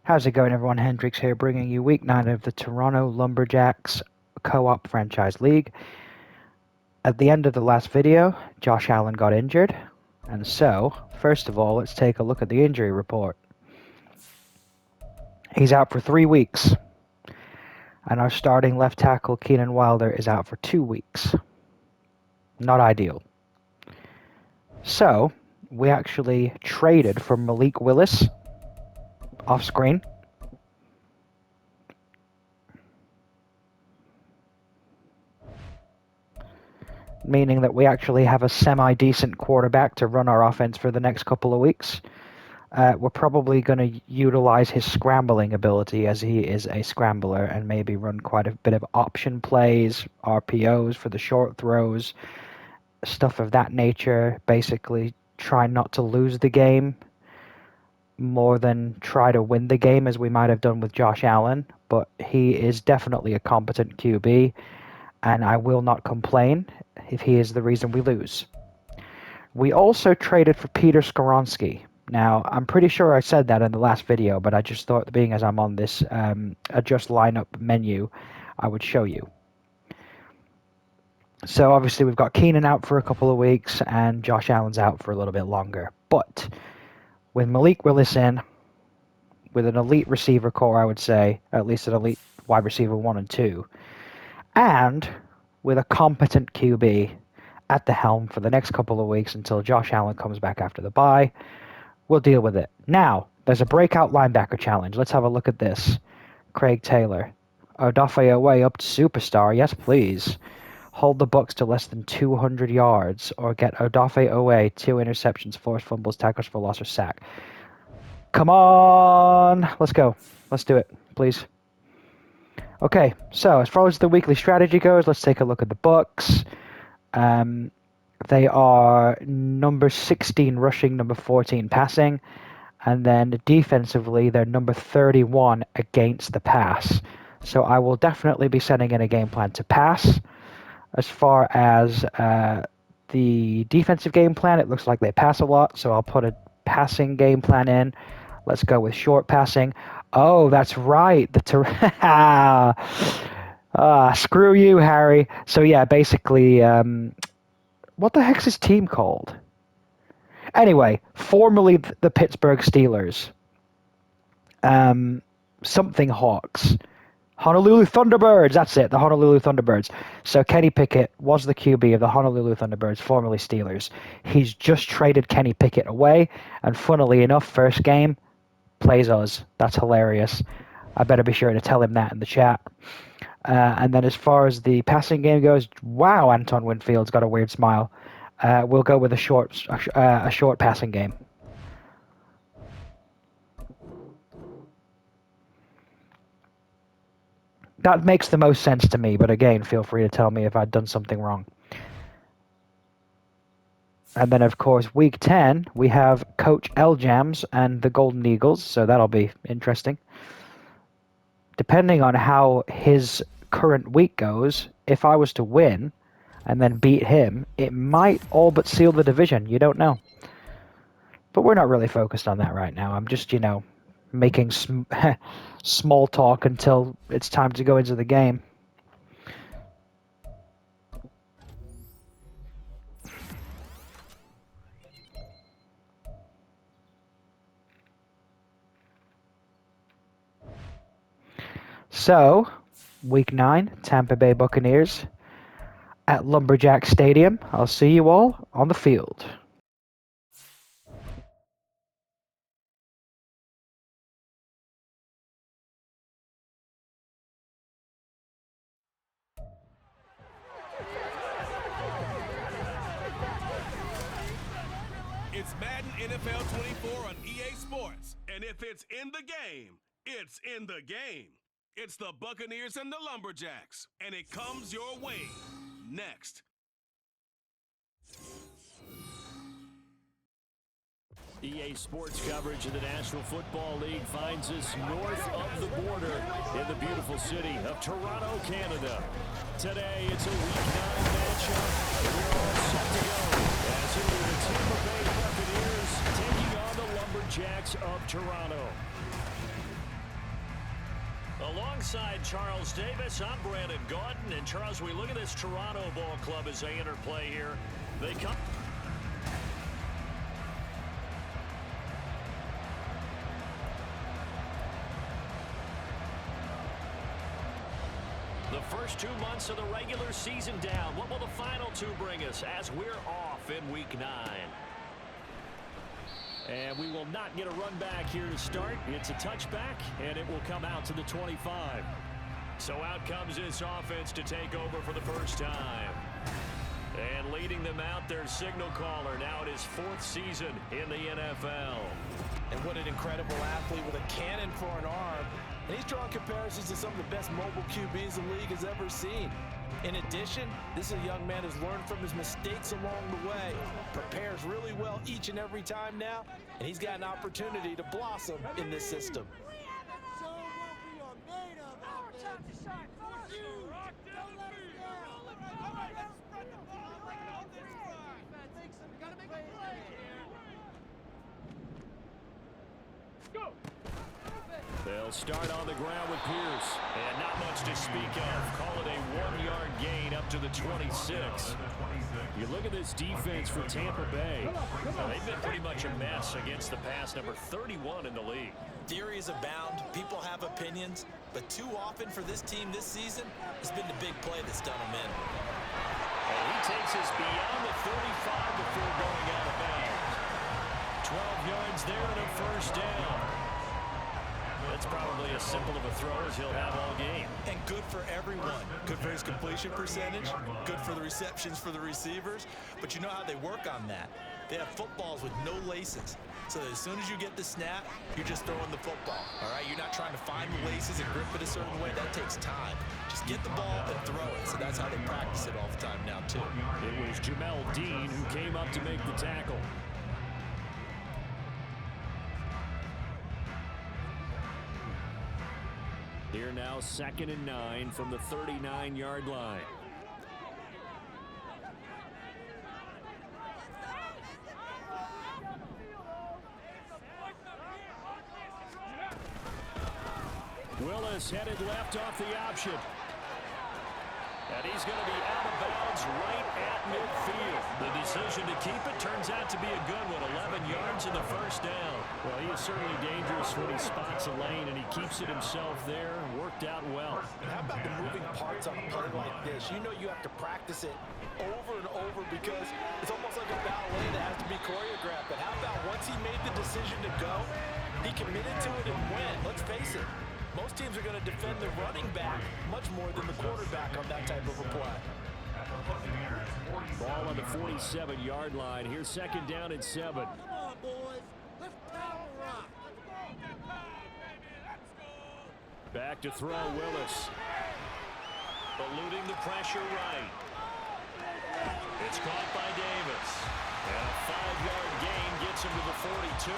How's it going, everyone? Hendrix here, bringing you Week 9 of the Toronto Lumberjacks Co-op Franchise League. At the end of the last video, Josh Allen got injured, and so, first of all, let's take a look at the injury report. He's out for 3 weeks, and our starting left tackle, Keenan Wilder, is out for 2 weeks. Not ideal. So, we actually traded for Malik Willis off screen. Meaning that we actually have a semi-decent quarterback to run our offense for the next couple of weeks. We're probably going to utilize his scrambling ability, as he is a scrambler, and maybe run quite a bit of option plays, RPOs for the short throws, stuff of that nature. Basically, try not to lose the game more than try to win the game, as we might have done with Josh Allen. But he is definitely a competent QB, and I will not complain if he is the reason we lose. We also traded for Peter Skoronski. Now, I'm pretty sure I said that in the last video, but I just thought, being as I'm on this adjust lineup menu, I would show you. So obviously we've got Keenan out for a couple of weeks, and Josh Allen's out for a little bit longer. But with Malik Willis in, with an elite receiver core, I would say, at least an elite wide receiver 1 and 2, and with a competent QB at the helm for the next couple of weeks until Josh Allen comes back after the bye, we'll deal with it. Now, there's a breakout linebacker challenge. Let's have a look at this. Craig Taylor. Odafe Owe up to superstar. Yes, please. Hold the Bucs to less than 200 yards, or get Odafe Owe 2 interceptions, forced fumbles, tackles for loss, or sack. Come on! Let's go. Let's do it, please. Okay, so as far as the weekly strategy goes, let's take a look at the Bucs. They are number 16 rushing, number 14 passing, and then defensively they're number 31 against the pass. So I will definitely be setting in a game plan to pass. As far as the defensive game plan, it looks like they pass a lot, so I'll put a passing game plan in. Let's go with short passing. Oh, that's right. Screw you, Harry. So yeah, basically, what the heck's his team called? Anyway, formerly the Pittsburgh Steelers. Something Hawks. Honolulu Thunderbirds, that's it, the Honolulu Thunderbirds. So Kenny Pickett was the QB of the Honolulu Thunderbirds, formerly Steelers. He's just traded Kenny Pickett away, and funnily enough, first game, plays us. That's hilarious. I better be sure to tell him that in the chat. And then as far as the passing game goes, wow, Anton Winfield's got a weird smile. We'll go with a short passing game. That makes the most sense to me, but again, feel free to tell me if I've done something wrong. And then, of course, Week 10, we have Coach L-Jams and the Golden Eagles, so that'll be interesting. Depending on how his current week goes, if I was to win and then beat him, it might all but seal the division. You don't know. But we're not really focused on that right now. I'm just, making small talk until it's time to go into the game. So, Week 9, Tampa Bay Buccaneers at Lumberjack Stadium. I'll see you all on the field. It's Madden NFL 24 on EA Sports, and if it's in the game, it's in the game. It's the Buccaneers and the Lumberjacks, and it comes your way next. EA Sports coverage of the National Football League finds us north of the border in the beautiful city of Toronto, Canada. Today, it's a Week 9 matchup, and we're all set to go as it is the Tampa Bay Buccaneers taking on the Lumberjacks of Toronto. Alongside Charles Davis, I'm Brandon Gaudin. And Charles, we look at this Toronto ball club as they enter play here. They come... The first 2 months of the regular season down. What will the final 2 bring us as we're off in Week 9? And we will not get a run back here to start. It's a touchback, and it will come out to the 25. So out comes this offense to take over for the first time. And leading them out, their signal caller. Now it is 4th season in the NFL. And what an incredible athlete with a cannon for an arm. And he's drawing comparisons to some of the best mobile QBs the league has ever seen. In addition, this is a young man who's learned from his mistakes along the way, prepares really well each and every time now, and he's got an opportunity to blossom in this system. They'll start on the ground with Pierce. And not much to speak of. Call it a 1-yard gain up to the 26. You look at this defense for Tampa Bay. They've been pretty much a mess against the pass, number 31 in the league. Theories abound. People have opinions. But too often for this team this season, it's been the big play that's done them in. And he takes us beyond the 35 before going out of bounds. 12 yards there and a first down. That's probably as simple of a throw as he'll have all game. And good for everyone. Good for his completion percentage. Good for the receptions for the receivers. But you know how they work on that. They have footballs with no laces. So that as soon as you get the snap, you're just throwing the football. All right? You're not trying to find the laces and grip it a certain way. That takes time. Just get the ball and throw it. So that's how they practice it all the time now, too. It was Jamel Dean who came up to make the tackle. Here now, 2nd and 9 from the 39-yard line. Willis headed left off the option. And he's going to be out of bounds right at midfield. The decision to keep it turns out to be a good one. 11 yards in the first down. Well, he is certainly dangerous when he spots a lane, and he keeps it himself there. Worked out well. And how about the moving parts on a play like this? You know you have to practice it over and over because it's almost like a ballet that has to be choreographed. But how about once he made the decision to go, he committed to it and went. Let's face it. Most teams are going to defend the running back much more than the quarterback on that type of a play. Ball on the 47-yard line. Here's 2nd down and 7. Come on, boys. Let's power up. Back to throw, Willis. Eluding the pressure right. It's caught by Davis. And a 5-yard gain gets him to the 42.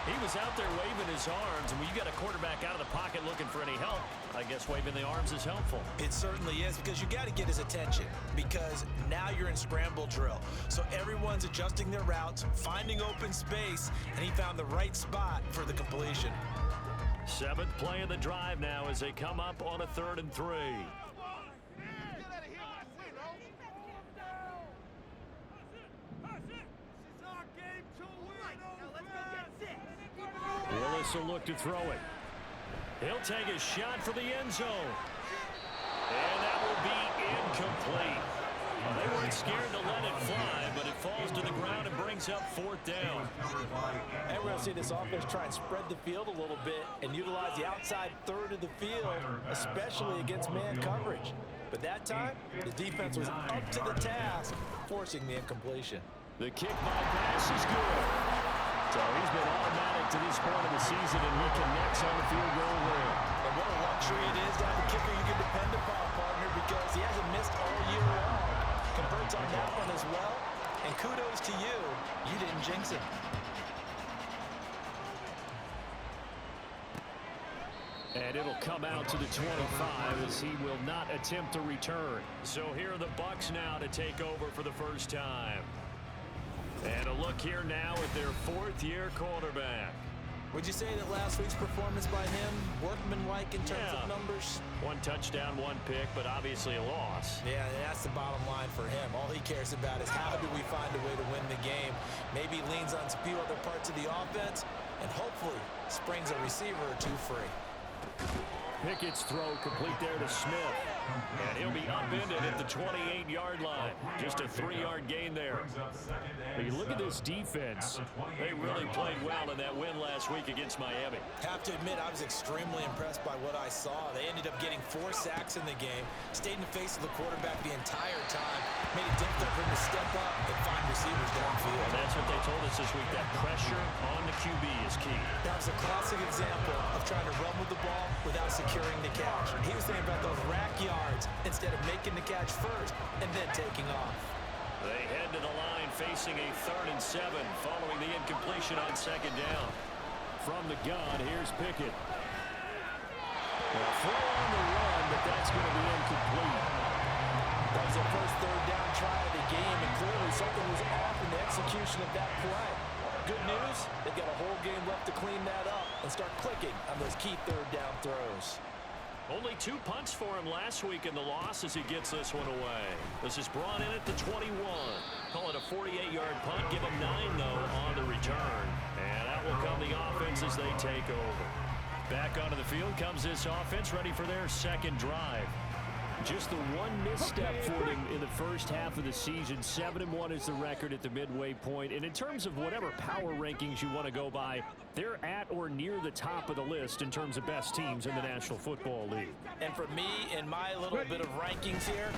He was out there waving his arms, and when you got a quarterback out of the pocket looking for any help, I guess waving the arms is helpful. It certainly is, because you got to get his attention, because now you're in scramble drill. So everyone's adjusting their routes, finding open space, and he found the right spot for the completion. 7th play of the drive now as they come up on a 3rd and 3. Willis will look to throw it. He'll take a shot for the end zone. And that will be incomplete. They weren't scared to let it fly, but it falls to the ground and brings up 4th down. And we're going to see this offense try and spread the field a little bit and utilize the outside 3rd of the field, especially against man coverage. But that time, the defense was up to the task, forcing the incompletion. The kick by pass is good. So he's been automatic to this point of the season, and he connects on the field goal there. And what a luxury it is to have a kicker you can depend upon, partner, because he hasn't missed all year long. Converts on that one as well. And kudos to you. You didn't jinx him. And it'll come out to the 25 as he will not attempt to return. So here are the Bucs now to take over for the first time. And a look here now at their 4th-year quarterback. Would you say that last week's performance by him, workmanlike in terms of numbers? 1 touchdown, 1 pick, but obviously a loss. Yeah, that's the bottom line for him. All he cares about is how do we find a way to win the game. Maybe leans on a few other parts of the offense, and hopefully springs a receiver or two free. Pickett's throw complete there to Smith. And he'll be upended at the 28-yard line. Just a 3-yard gain there. But you look at this defense. They really played well in that win last week against Miami. Have to admit, I was extremely impressed by what I saw. They ended up getting 4 sacks in the game, stayed in the face of the quarterback the entire time, made it difficult for him to step up and find receivers downfield. And that's what they told us this week, that pressure on the QB is key. That was a classic example of trying to run with the ball without securing the catch. He was thinking about those rack yards instead of making the catch first and then taking off. They head to the line facing a 3rd and 7 following the incompletion on 2nd down. From the gun, here's Pickett. Throw on the run, but that's going to be incomplete. That was the first 3rd down try of the game, and clearly something was off in the execution of that play. Good news, they've got a whole game left to clean that up and start clicking on those key 3rd down throws. Only 2 punts for him last week in the loss as he gets this one away. This is brought in at the 21. Call it a 48-yard punt. Give him 9, though, on the return. And out will come the offense as they take over. Back onto the field comes this offense, ready for their 2nd drive. Just the 1 misstep for them in the first half of the season. 7-1 is the record at the midway point. And in terms of whatever power rankings you want to go by, they're at or near the top of the list in terms of best teams in the National Football League. And for me, in my little bit of rankings here,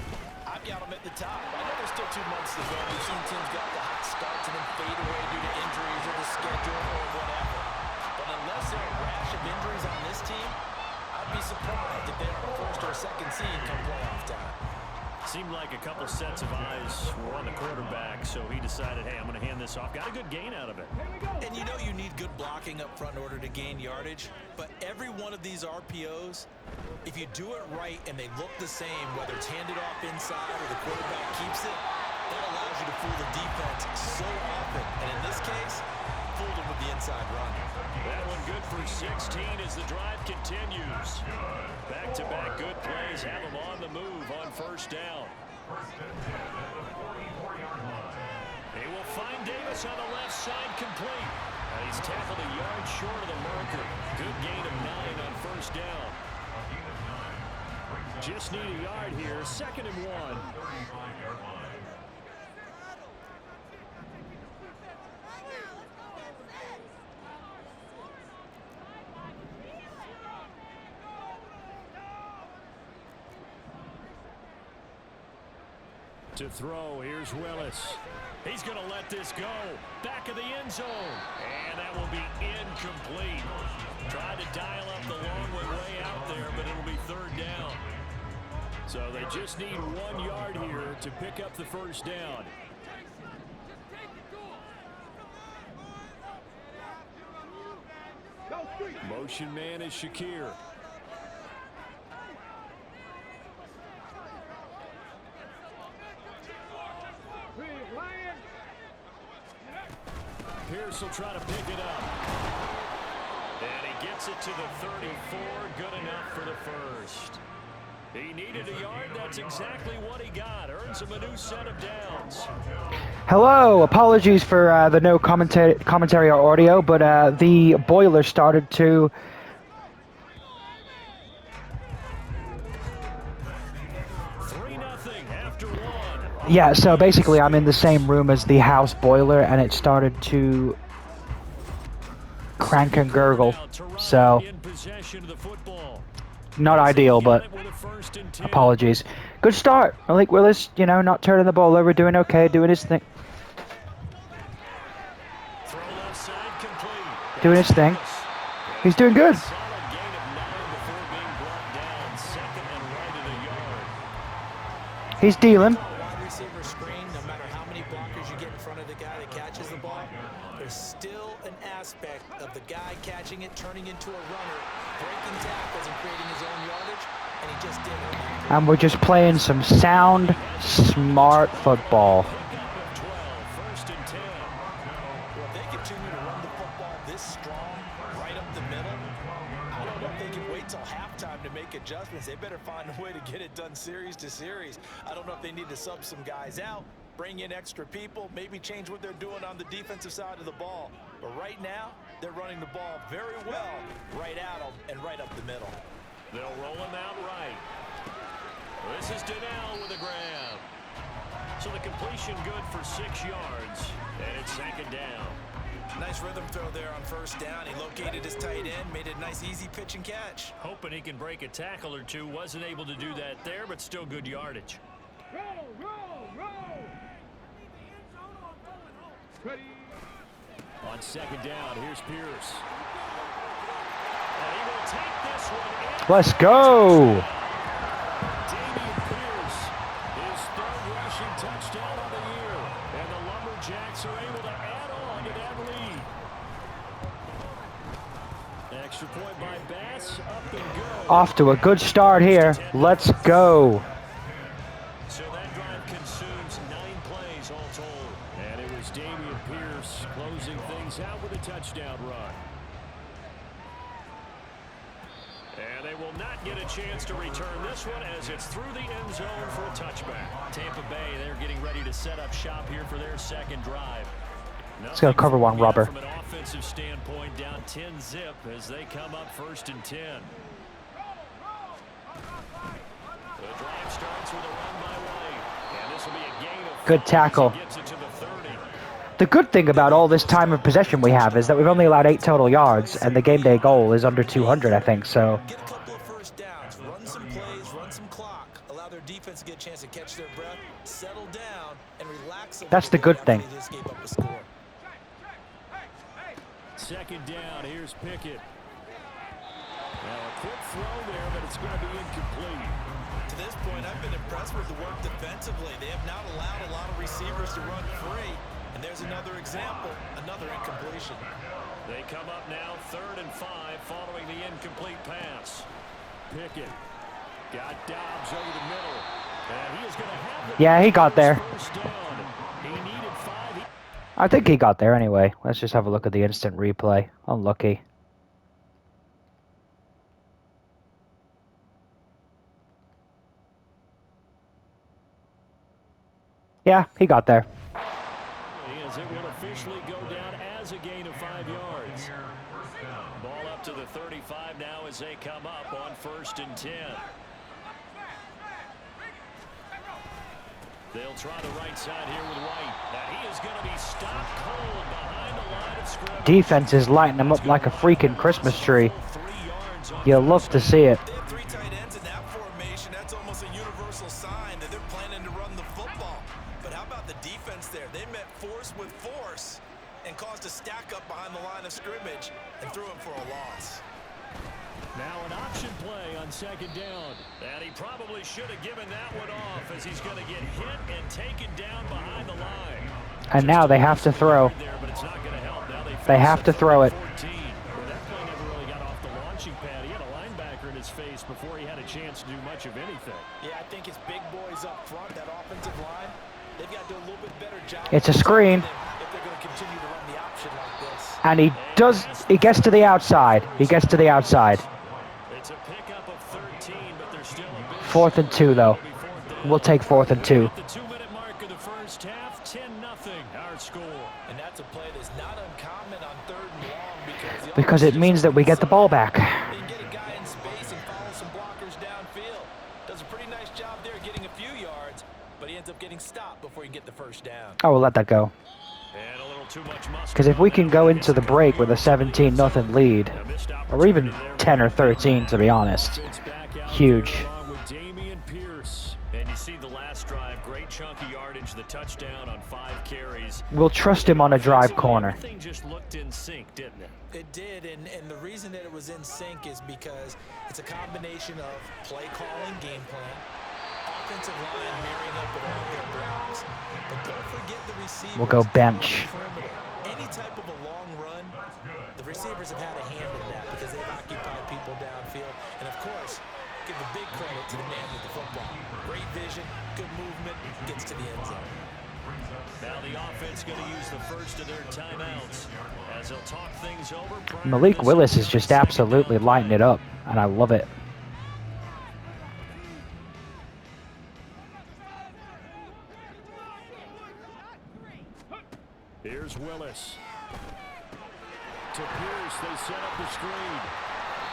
I've got them at the top. I know there's still 2 months to go. We've seen teams get the hot starts and then fade away due to injuries or the schedule or whatever. But unless there are a rash of injuries on this team, I'd be surprised if they're a 1st or 2nd seed come playoff time. Seemed like a couple sets of eyes were on the quarterback, so he decided, hey, I'm going to hand this off. Got a good gain out of it. And you know you need good blocking up front in order to gain yardage, but every one of these RPOs, if you do it right and they look the same, whether it's handed off inside or the quarterback keeps it, that allows you to fool the defense so often. And in this case, fooled them with the inside run. That one good for 16 as the drive continues. Back-to-back good plays have them on the move on 1st down. He will find Davis on the left side complete. And he's tackled a yard short of the marker. Good gain of 9 on 1st down. Just need a yard here. 2nd and 1. To throw, here's Willis. He's going to let this go. Back of the end zone. And that will be incomplete. Tried to dial up the long way out there, but it'll be 3rd down. So they just need 1 yard here to pick up the 1st down. Motion man is Shakir. Pierce will try to pick it up. And he gets it to the 34. Good enough for the 1st. He needed a yard. That's exactly what he got. Earns him a new set of downs. Hello. Apologies for the no commentary or audio, but the boiler started to... Yeah, so basically I'm in the same room as the house boiler, and it started to crank and gurgle, so not ideal, but apologies. Good start. Malik Willis, you know, not turning the ball over, doing okay, doing his thing. Doing his thing. He's doing good. He's dealing. Of the guy catching it, turning into a runner, breaking tackles and creating his own yardage, and he just did it. And we're just playing some sound, smart football. Well, if they continue to run the football this strong right till halftime to make adjustments. They better find a way to get it done series to series. I don't know if they need to sub some guys out, bring in extra people, maybe change what they're doing on the defensive side of the ball. But right now, they're running the ball very well right at them and right up the middle. They'll roll him out right. This is Donnell with a grab. So the completion good for 6 yards, and it's 2nd down. Nice rhythm throw there on 1st down. He located his tight end, made it a nice easy pitch and catch. Hoping he can break a tackle or two. Wasn't able to do that there, but still good yardage. On 2nd down, here's Pierce. And he will take this one. Let's go. Damian Pierce, his 3rd rushing touchdown of the year. And the Lumberjacks are able to add on to that lead. Extra point by Bass, up and go. Off to a good start here. Let's go. So that drive consumes 9 plays all told. And it was Damian Pierce closing things out with a touchdown run. And they will not get a chance to return this one as it's through the end zone for a touchback. Tampa Bay, they're getting ready to set up shop here for their 2nd drive. Let's go cover one, Robber. From an offensive standpoint, down 10-zip as they come up 1st and 10. The drive starts with a run by White, and this will be a gain of 5 Good tackle. as he gets it to the 30. The good thing about all this time of possession we have is that we've only allowed 8 total yards, and the game day goal is under 200, I think, so. Get a couple of 1st downs, run some plays, run some clock, allow their defense to get a chance to catch their breath, settle down, and relax a That's the good thing. 2nd down, here's Pickett. Now a quick throw there, but it's going to be incomplete. To this point, I've been impressed with the work defensively. They have not allowed a lot of receivers to run free. And there's another example, another incompletion. They come up now 3rd and 5 following the incomplete pass. Pickett got Dobbs over the middle. And he is going to have the Yeah, he got there. 1st down. He needed 5. I think he got there anyway. Let's just have a look at the instant replay. Unlucky. Yeah, he got there. As it will officially go down as a gain of 5 yards. Ball up to the 35 now as they come up on 1st and 10. They'll try the right side here with White. And he is going to be stopped cold behind the line of scrimmage. Defense is lighting them up like a freaking Christmas tree. 3 yards on You'll love to see it. They have 3 tight ends in that formation. That's almost a universal sign that they're planning to run the football. But how about the defense there? They met force with force and caused a stack up behind the line of scrimmage and threw him for a loss. Now an option play on 2nd down. And he probably should have given that one off as he's going to get hit and taken down behind the line. And now they have to throw. There, but it's not going to help. Now They have to throw it. 14. Well, that play never really got off the launching pad. He had a linebacker in his face before he had a chance to do much of anything. Yeah, I think it's big boys up front, that offensive line. They've got to do a little bit better job. It's a screen. If they're going to continue to run the option like this. And he gets to the outside. He gets to the outside. It's a pickup of 13, but there's still a big 4th and 2, though. We'll take 4th and 2. At the 2-minute mark of the first half, 10-0 our score. And that's a play that's not uncommon on 3rd and long Because it means that we get the ball back. They can get a guy in space and follow some blockers downfield. Does a pretty nice job there getting a few yards, but he ends up getting stopped before he can get the 1st down. Oh, we'll let that go. And a little too much muscle. Because if we can go into the break with a 17-0 lead, or even 10 or 13, to be honest, huge. Along with Damian Pierce. And you see the last drive, great chunky yardage, the touchdown on 5 carries. We'll trust him on a drive corner. Everything just looked in sync, didn't it? It did, and the reason that it was in sync is because it's a combination of play calling, game plan, offensive line marrying up with all their blocks. But don't forget the receivers. We'll go bench. Any type of a long run, the receivers have had a hand in that because they've occupied people downfield. And of course, give the big credit to the man with the football. Great vision, good movement, gets to the end zone. Now the offense going to use the first of their timeouts as they'll talk things over. Malik Willis is just absolutely lighting it up. and I love it. Here's Willis. To Pierce, they set up the screen.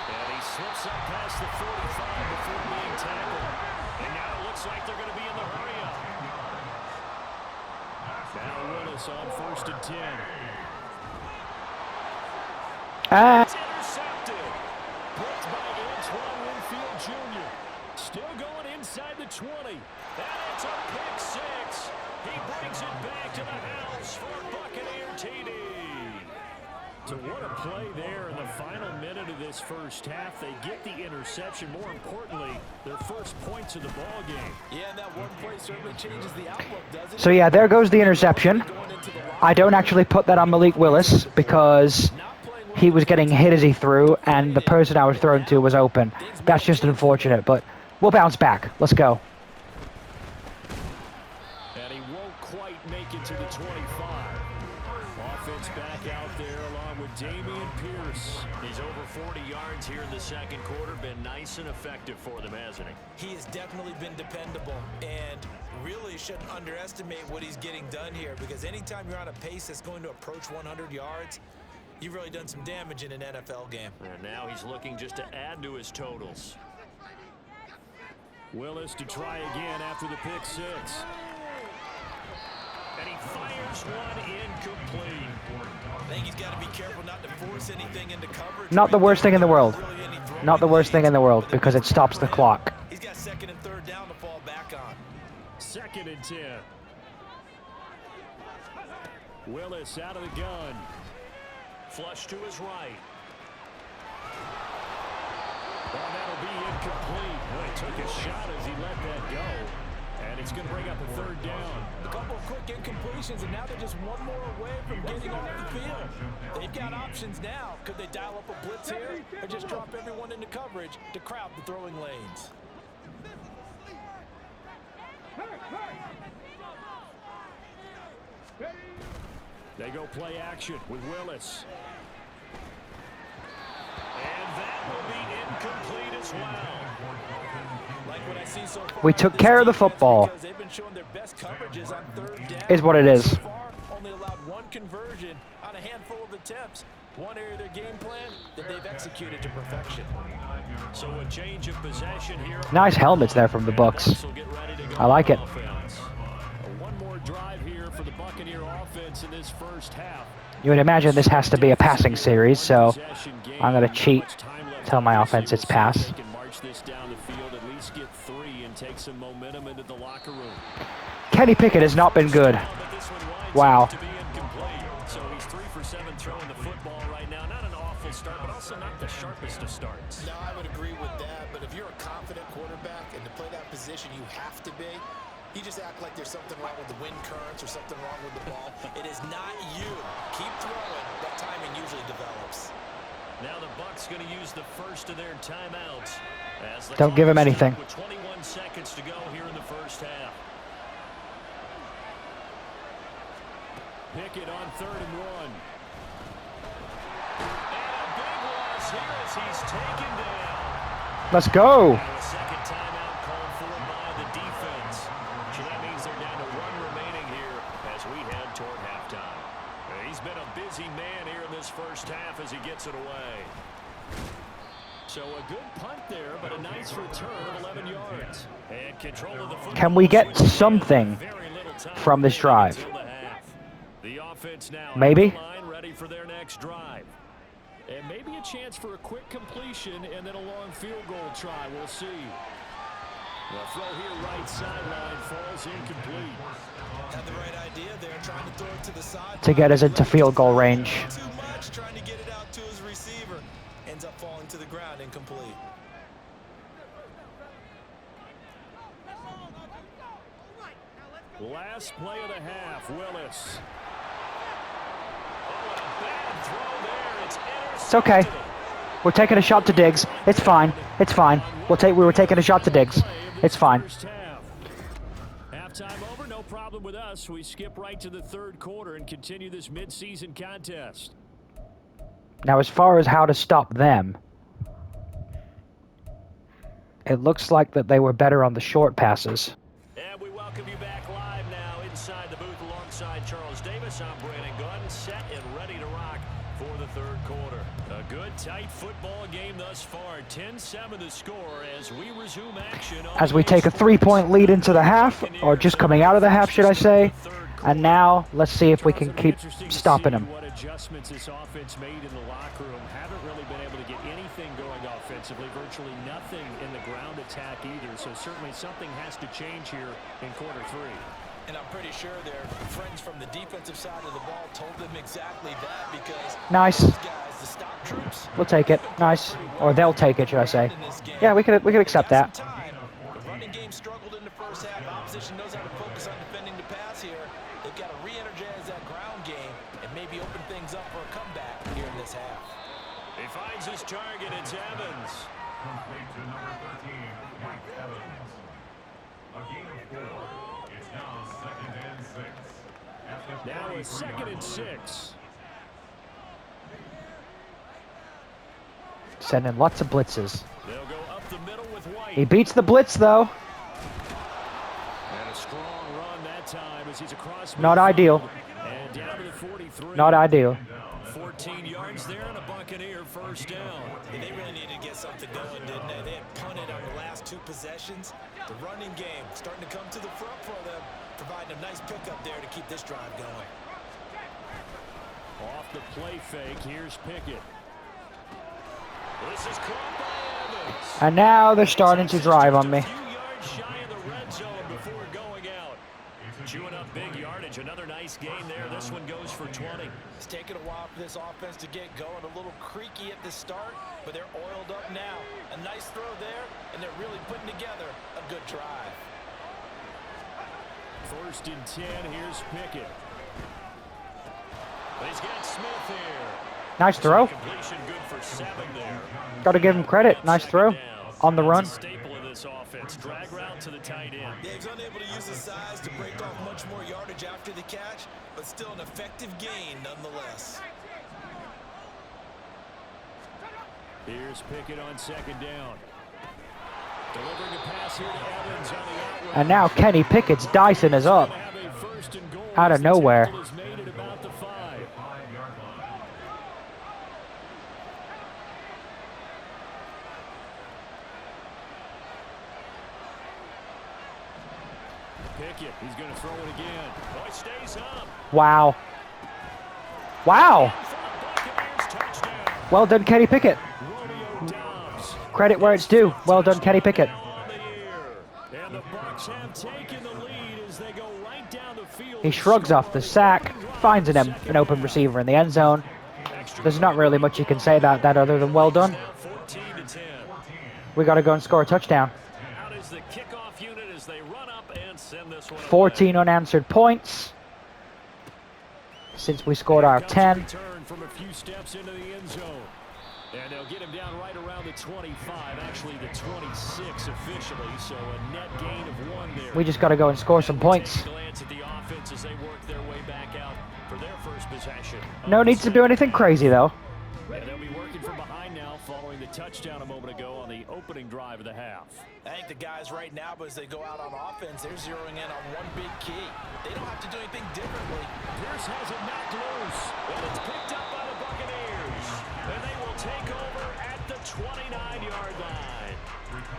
And he slips up past the 45 before being tackled. And now it looks like they're going to be in the hurry-up. Now Willis on 1st and 10. It's intercepted. Blocked by Antoine Winfield Jr. Still going inside the 20. And it's a pick six. He brings it back to the house for a Buccaneer TD. So what a play there in the final minute of this first half. They get the interception. More importantly, their first points of the ball game. Yeah, and that one play certainly changes the outlook, doesn't it? So yeah, there goes the interception. I don't actually put that on Malik Willis because he was getting hit as he threw, and the person I was throwing to was open. That's just unfortunate, but we'll bounce back. Let's go. And he won't quite make it to the 25. Offense back out there along with Dameon Pierce. He's over 40 yards here in the second quarter. Been nice and effective for them, hasn't he? He has definitely been dependable, and really shouldn't underestimate what he's getting done here, because anytime you're on a pace that's going to approach 100 yards, you've really done some damage in an NFL game. And now he's looking just to add to his totals. Willis to try again after the pick six. And he fires one incomplete. I think he's got to be careful not to force anything into coverage. Not the worst thing in the world. Not the worst thing in the world, because it stops the clock. He's got 2nd and 3rd down to fall back on. 2nd and 10. Willis out of the gun. Flush to his right. Well, that'll be incomplete. Well, he took a shot as he let that go. And it's going to bring up a 3rd down. A couple of quick incompletions, and now they're just one more away from getting off the field. They've got options now. Could they dial up a blitz here, or just drop everyone into coverage to crowd the throwing lanes? They go play action with Willis. And that will be incomplete as well. Like what I see so far, We took care of the football, they've been showing their best coverages on 3rd down. is what it is. So far, only allowed one conversion on a handful of attempts. One area of their game plan that they've executed to perfection. So a change of possession here. Nice helmets there from the Bucks. I like it. One more drive here for the Buccaneer offense in this first half. You would imagine this has to be a passing series, so I'm going to cheat, tell my offense it's pass. March this down the field, at least get 3 and take some momentum into the locker room. Kenny Pickett has not been good. Wow. So he's 3 for 7 throwing the football right now. Not an awful start, but also not the sharpest of starts. No, I would agree with that, but if you're a confident quarterback and to play that position you have to be, you just act like there's something wrong with the wind currents or something wrong with the ball. It is not you. Keep throwing, but timing usually develops. Now the Bucs going to use the first of their timeouts. Don't give him anything. With 21 seconds to go here in the first half. Pickett on 3rd and 1. And a big loss here as he's taken down. Let's go. A second timeout called for by the defense. So that means they're down to 1 remaining here as we head toward halftime. He's been a busy man here in this first half as he gets it away. So a good punt there, but a nice return of 11 yards. And control of the football. Can we get something from this drive? The offense now Maybe. ready for their next drive. And maybe a chance for a quick completion and then a long field goal try. We'll see. The throw here right sideline falls incomplete. Had the right idea there, trying to throw it to the side. To get us into field goal range. Too much, trying to get it out to his receiver. Ends up falling to the ground, incomplete. Last play of the half, Willis. Oh, a bad throw there. It's okay. We're taking a shot to Diggs. It's fine. It's fine. We were taking a shot to Diggs. It's fine. Halftime over, no problem with us. We skip right to the 3rd quarter and continue this mid-season contest. Now, as far as how to stop them, It looks like that they were better on the short passes. And we welcome you back live now inside the booth alongside Charles Davis. I'm Brandon Gunn, set and ready to rock for the third quarter. A good, tight football game thus far. 10-7 the score as we resume action. As we take a 3-point lead into the half, or just coming out of the half, should I say. And now, let's see if we can keep stopping them. What adjustments this offense made in the locker room. Haven't really been able to get anything going offensively. Virtually nothing in the ground attack either. So certainly something has to change here in quarter three. And I'm pretty sure their friends from the defensive side of the ball told them exactly that because Nice. these guys, the stop troops, We'll take it. Nice. Or they'll take it, should I say. Yeah, we could accept that. The running game struggled in the first half. Opposition knows how to focus on defending the pass here. They've got to re-energize that ground game and maybe open things up for a comeback here in this half. He finds his target. It's Evans. Complete to number 13, Mike Evans. A gain of 4. It's now 2nd and 6. Now it's 2nd and 6. Sending lots of blitzes. They'll go up the middle with White. He beats the blitz, though. And a strong run that time as he's across. Not midfield. ideal. And down to the 43. Not ideal. 14 yards there and a Buccaneer first down. And they really needed to get something going, didn't they? They had punted on the last 2 possessions. The running game starting to come to the front for them, providing a nice pickup there to keep this drive going. Off the play fake, here's Pickett. This is caught by Evans. And now they're starting to drive on me. A few yards shy of the red zone before going out. Chewing up big yardage. Another nice gain there. This one goes for 20. It's taken a while for this offense to get going. A little creaky at the start, but they're oiled up now. A nice throw there, and they're really putting together a good drive. 1st and 10. Here's Pickett. He's got Smith here. Nice throw. Completion good for 7 there. Got to give him credit. Nice throw. On the run. That's a staple of this offense. Drag route to the tight end. Dave's unable to use his size to break off much more yardage after the catch, but still an effective gain nonetheless. Here's Pickett on 2nd down. Delivering a pass here to Evans on the outrun. And now Kenny Pickett's dicing us up. Have a 1st and goal Out of as the nowhere. tackle is made at about the 5. 5-yard line. Pickett, he's going to throw it again. Oh, it stays up. Wow. Wow. For the Buccaneers, touchdown. Well done, Kenny Pickett. Romeo Dobbs. Credit where it's due. Well done, Kenny Pickett. On the year. And the Bucs have taken the lead as they go right down the field. He shrugs off the sack, finds an open receiver in the end zone. There's not really much you can say about that other than well done. Now 14-10. We got to go and score a touchdown. Out is the kickoff unit as they run up and send this one 14 unanswered points since we scored our 10. Return from a few steps into the end zone. And they'll get him down right around the 25, actually the 26 officially, so a net gain of 1 there. We just got to go and score some points. Take a glance at the offense as they work their way back out for their first possession. No need to do anything crazy, though. And they'll be working from behind now following the touchdown a moment ago on the opening drive of the half. I think the guys right now, but as they go out on offense, they're zeroing in on one big key. They don't have to do anything differently. Pierce has it knocked loose, and it's picked up by the Buccaneers. And they will take over at the 29-yard line.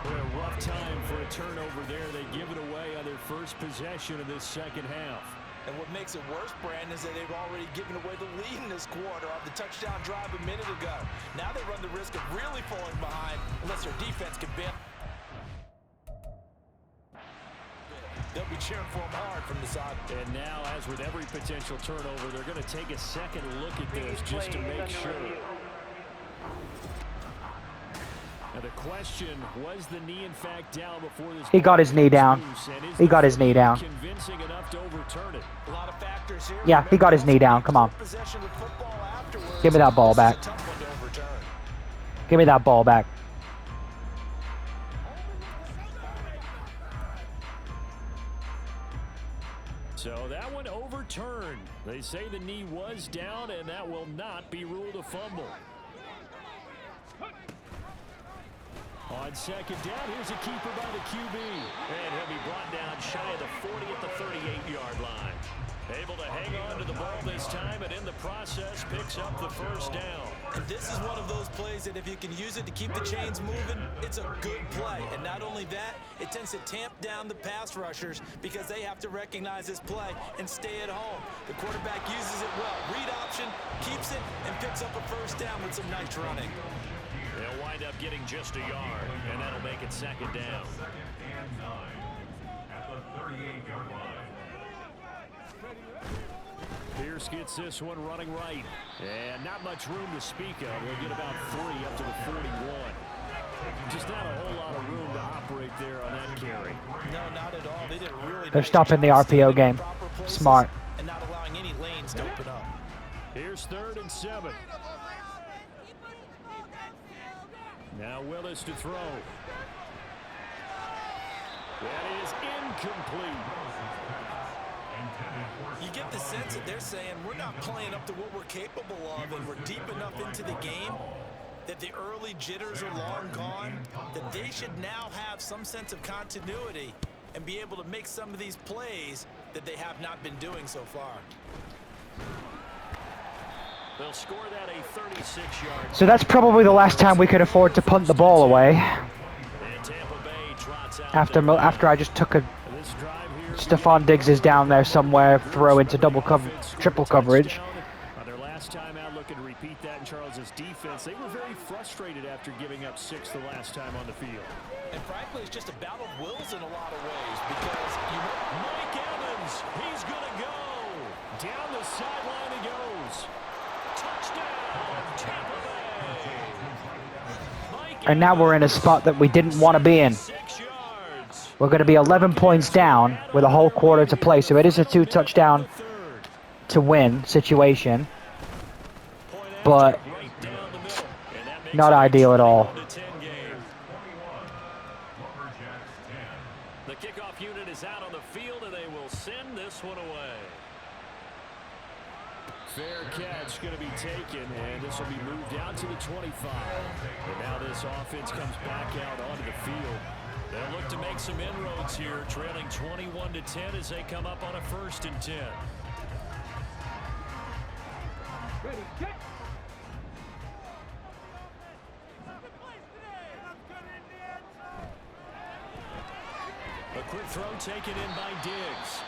What a rough time for a turnover there. They give it away on their first possession of this second half. And what makes it worse, Brandon, is that they've already given away the lead in this quarter on the touchdown drive a minute ago. Now they run the risk of really falling behind unless their defense can bail. They'll be cheering for them hard from the side. And now, as with every potential turnover, they're going to take a second look at this just to make sure. Now the question, was the knee in fact down before this? He got his knee down. He got his knee down. Convincing enough to overturn it. A lot of factors here. Yeah, he got his knee down. Come on. Possession with football afterwards. Give me that ball back. This is a tough one to overturn. Give me that ball back. So that one overturned. They say the knee was down, and that will not be ruled a fumble. On On second down, here's a keeper by the QB. And he'll be brought down shy of the 40 at the 38-yard line. Able to hang on to the ball this time, and in the process, picks up the first down. And this is one of those plays that if you can use it to keep the chains moving, it's a good play. And not only that, it tends to tamp down the pass rushers because they have to recognize this play and stay at home. The quarterback uses it well. Read option, keeps it, and picks up a first down with some nice running. They'll wind up getting just a yard, and that'll make it second down. Second and 9 at the 38-yard line. Pierce gets this one running right. And not much room to speak of. They'll get about 3 up to the 41. Just not a whole lot of room to operate there on that carry. No, not at all. They did a really They're nice stopping the job RPO staying in game. proper places Smart. and not allowing any lanes to open up. Here's 3rd and 7. Now Willis to throw. That is incomplete. You get the sense that they're saying we're not playing up to what we're capable of, and we're deep enough into the game that the early jitters are long gone, that they should now have some sense of continuity and be able to make some of these plays that they have not been doing so far. They'll score that a 36-yard. So that's probably the last time we could afford to punt the ball away. And Tampa Bay trots out After I just took a this drive here. Stephon Diggs is down there somewhere, throw into triple coverage. Their last time out, looking to repeat that in Charles's defense. They were very frustrated after giving up 6 the last time on the field. And frankly, it's just a battle of wills in a lot of ways because Mike Evans, he's going to go. Down the sideline he goes. Touchdown, Tampa Bay. And now we're in a spot that we didn't want to be in. 6 yards. We're going to be 11 points down with a whole quarter to play, so it is a 2-touchdown to win situation, but Right down the middle. And that makes not it ideal at all. 21-10 game. Lumberjacks 10. The kickoff unit is out on the field, and they will send this one away. Fair catch going to be taken, and this will be moved out to the 25. And now this offense comes back out onto the field. They'll look to make some inroads here, trailing 21-10 as they come up on a 1st and 10. A quick throw taken in by Diggs.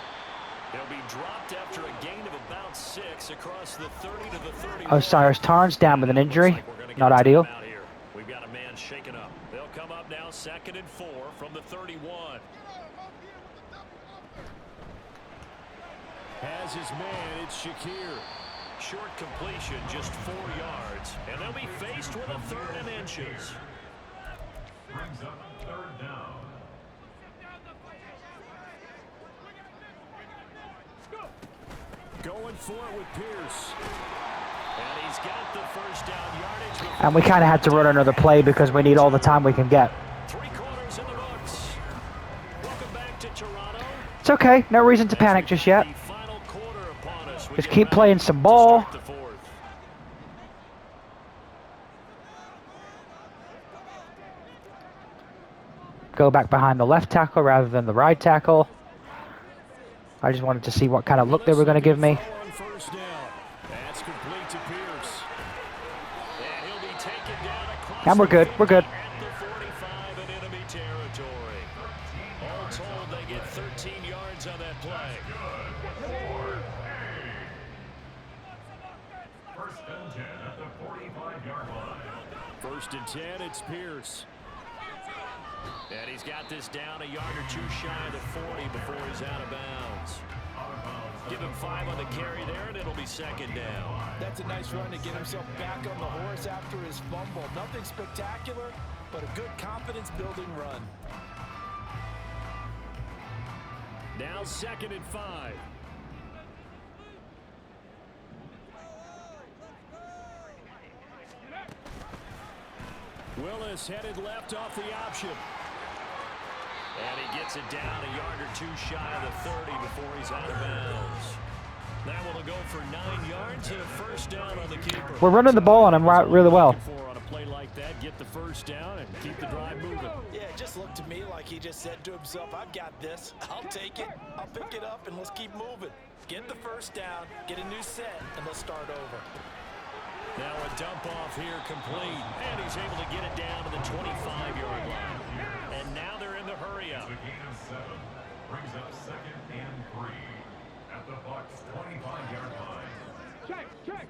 He'll be dropped after a gain of about 6 across the 30 to the 30. Osiris Tarns down with an injury. We're gonna get Not a ideal. timeout here. We've got a man shaken up. They'll come up now 2nd and 4 from the 31. Has his man, it's Shakir. Short completion, just 4 yards. And they'll be faced with a 3rd and inches. Brings up 3rd down. Going for it with Pierce. And he's got the first down yardage. And we kind of had to run another play because we need all the time we can get. 3 quarters in the books. Welcome back to Toronto. It's okay, no reason to panic just yet. The final quarter upon us. We Just get keep back playing some to ball. start the 4th. Go back behind the left tackle rather than the right tackle. I just wanted to see what kind of look they were going to give me. On 1st down. That's complete to Pierce. And he'll be taken down across And we're good, we're good. at the 45 in enemy territory. All told, they get 13 yards on that play. First and 10 at the 45-yard line. 1st and 10, it's Pierce. And he's got this down a yard or 2 shy of the 40 before he's out of bounds. Give him 5 on the carry there, and it'll be 2nd down. that's a nice run to get himself back on the horse after his fumble. Nothing spectacular, but a good confidence-building run. Now 2nd and 5. Willis headed left off the option. And he gets it down a yard or 2 shy of the 30 before he's out of bounds. That will go for 9 yards and a 1st down on the keeper. We're running the ball on him really well. On a play like that, get the first down, and keep the drive moving. Yeah, it just looked to me like he just said to himself, I've got this. I'll take it. I'll pick it up, and let's keep moving. Get the first down, get a new set, and let's start over. Now a dump off here complete, and he's able to get it down to the 25-yard line. And now they're in the hurry up. The gain of 7 brings up 2nd and 3 at the Bucs' 25-yard line. Check.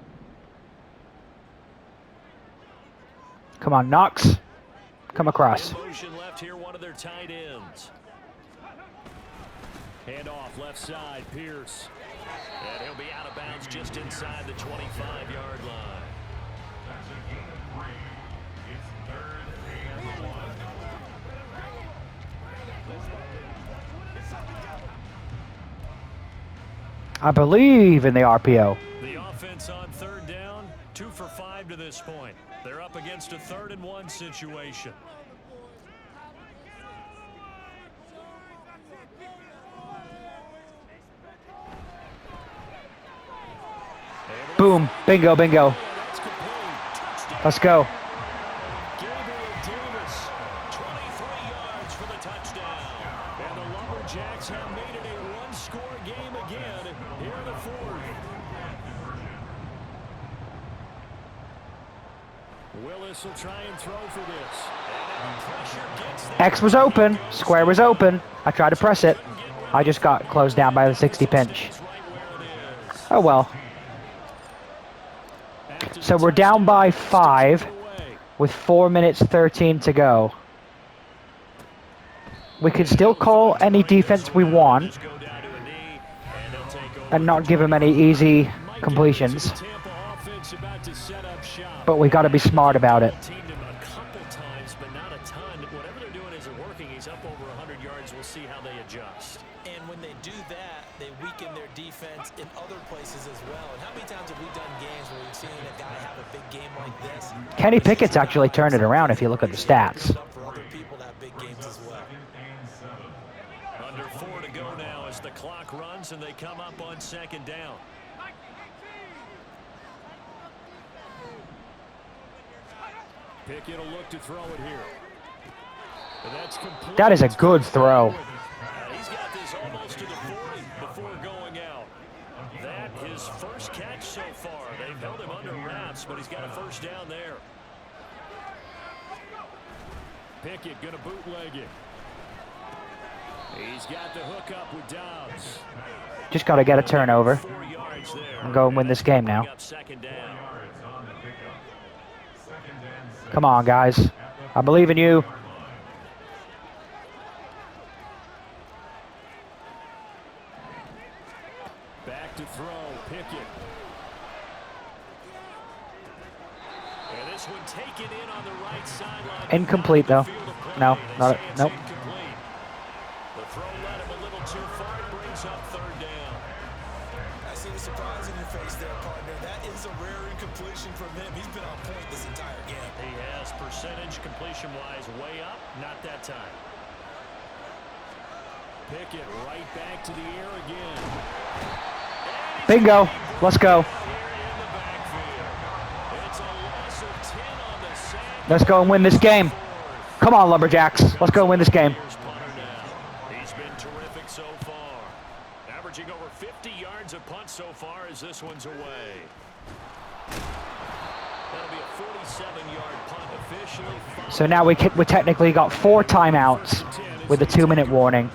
Come on, Knox. Come across. In motion left here, one of their tight ends. Hand off left side, Pierce. And he'll be out of bounds just inside the 25-yard line. That's a gain of 3. It's 3rd and 1. I believe in the RPO. The offense on 3rd down, 2 for 5 to this point. They're up against a 3rd and 1 situation. Boom. Bingo. Let's go. Gabriel Davis, 23 yards for the touchdown. And the Lumberjacks have made it a one-score game again here in the 4th. Willis will try and throw for this. And pressure gets there. X was open. Square was open. I tried to press it. I just got closed down by the 60 pinch. It's right where it is. Oh well. So we're down by 5 with 4 minutes 13 to go. We can still call any defense we want and not give them any easy completions, but we got to be smart about it. And when they do that, they weaken their defense in other places as well. And how many times have we done games where we've seen a guy have a big game like this? Kenny Pickett's actually turned it around if you look at the stats. For other people to have big games as well. Under 4 to go now as the clock runs and they come up on 2nd down. Pickett will look to throw it here. And that's complete. That is a good throw. He's got this almost to the 40 before going out. That his first catch so far. They've held him under wraps, but he's got a first down there. Pickett going to bootleg it. He's got the hook up with Dobbs. Just got to get a turnover 4 yards there. and go and win this game now. Up 2nd down. Come on, guys. I believe in you. Back to throw, Pickett. And this one taken in on the right sideline. Incomplete, though. No, not it. Nope. The throw led him a little too far. It brings up 3rd down. I see the surprise in your face there, partner. That is a rare incompletion from him. He's been on point this entire game. He has percentage completion-wise way up. Not that time. Pickett right back to the air again. Bingo. Let's go. Let's go and win this game. Come on, Lumberjacks. Let's go and win this game. He's been terrific so far. Averaging over 50 yards a punt so far as this one's away. That'll be a 47-yard punt officially. So now we technically got 4 timeouts with a 2-minute warning.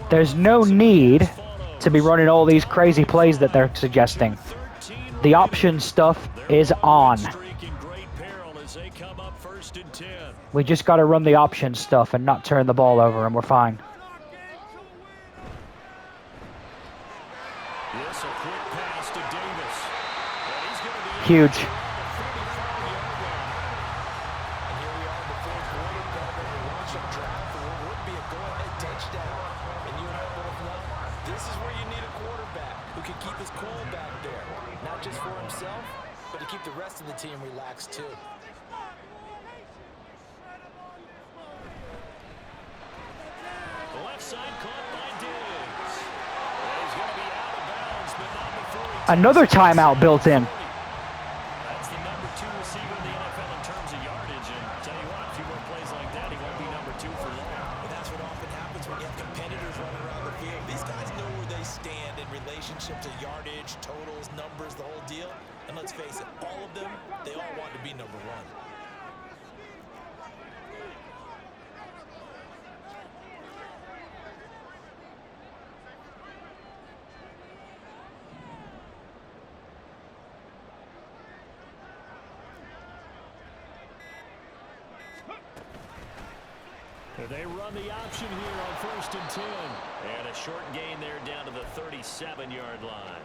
There's no need to be running all these crazy plays that they're suggesting. The option stuff is on. We just got to run the option stuff and not turn the ball over, and we're fine. Huge. Of the team relaxed too. The left side caught by Diggs. He's going to be out of bounds, but not before he Another timeout built in. That's the number 2 receiver in the relationships of yardage, totals, numbers, the whole deal. And let's face it, all of them, they all want to be number one. They run the option here on 1st and 10. And a short gain there down to the 37-yard line.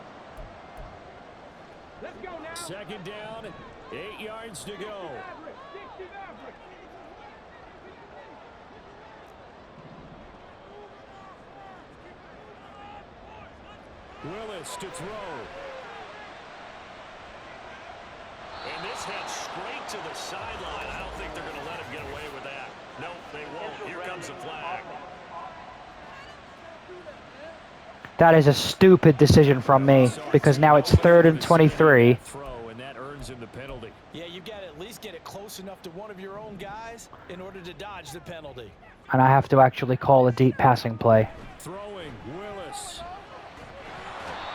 Let's go now. 2nd down, 8 yards to go. Willis to throw. And this heads straight to the sideline. I don't think they're going to let him get away with that. No, they won't. Here comes a flag. That is a stupid decision from me, because now it's 3rd and 23. Throw, and that earns him the penalty. Yeah, you've got to at least get it close enough to one of your own guys in order to dodge the penalty. And I have to actually call a deep passing play. Throwing, Willis.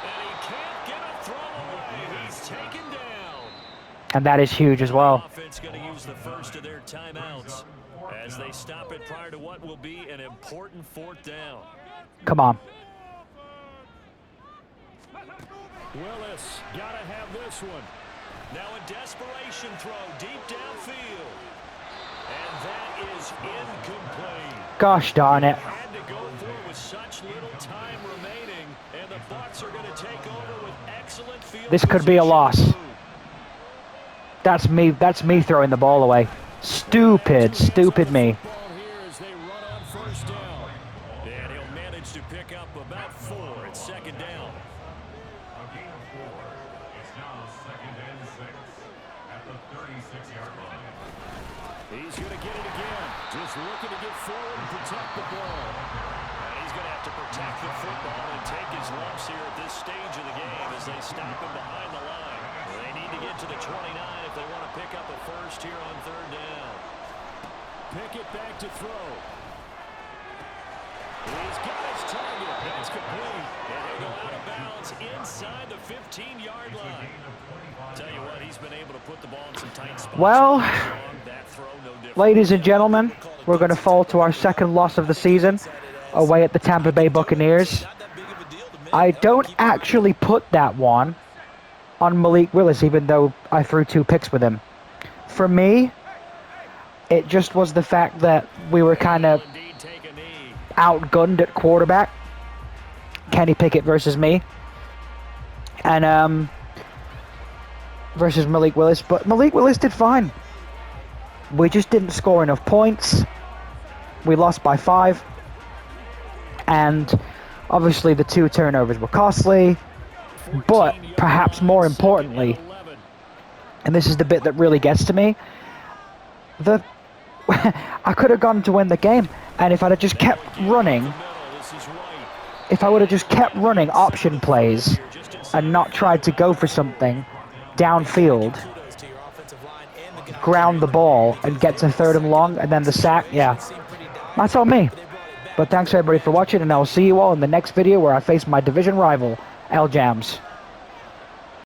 And he can't get a throw away. He's taken down. And that is huge as well. Offense going to use the first of their timeouts as they stop it prior to what will be an important 4th down. Come on. Willis, got to have this one. Now a desperation throw deep downfield. And that is incomplete. Gosh darn it. Had to go for it with such little time remaining, and the Bucs are going to take over with excellent field This could be a position. loss. That's me throwing the ball away. Stupid me. Ball here as they run on 1st down. And he'll manage to pick up about 4 at 2nd down. A gain of 4. It's now 2nd and 6 at the 36-yard line. He's going to get it again. Just looking to get forward and protect the ball. And he's going to have to protect the football and take his lumps here at this stage of the game as they stop him behind the line. They need to get to the 29 if they want to pick up a first here on 3rd down. Pickett back to throw. He's got his target. That's complete. And they go out of bounds inside the 15-yard line. Tell you what, he's been able to put the ball in some tight spots. Well, That throw, no different. ladies and gentlemen, we're going to fall to our 2nd loss of the season away at the Tampa Bay Buccaneers. I don't actually put that one on Malik Willis, even though I threw 2 picks with him. For me, it just was the fact that we were kind of outgunned at quarterback. Kenny Pickett versus me. And, versus Malik Willis. But Malik Willis did fine. We just didn't score enough points. We lost by 5. And obviously the 2 turnovers were costly. But perhaps more importantly, and this is the bit that really gets to me, I could have gone to win the game, and if I'd have just kept running, if I would have just kept running option plays and not tried to go for something downfield, ground the ball and get to 3rd and long, and then the sack, yeah, that's on me. But thanks everybody for watching, and I'll see you all in the next video where I face my division rival, L Jams.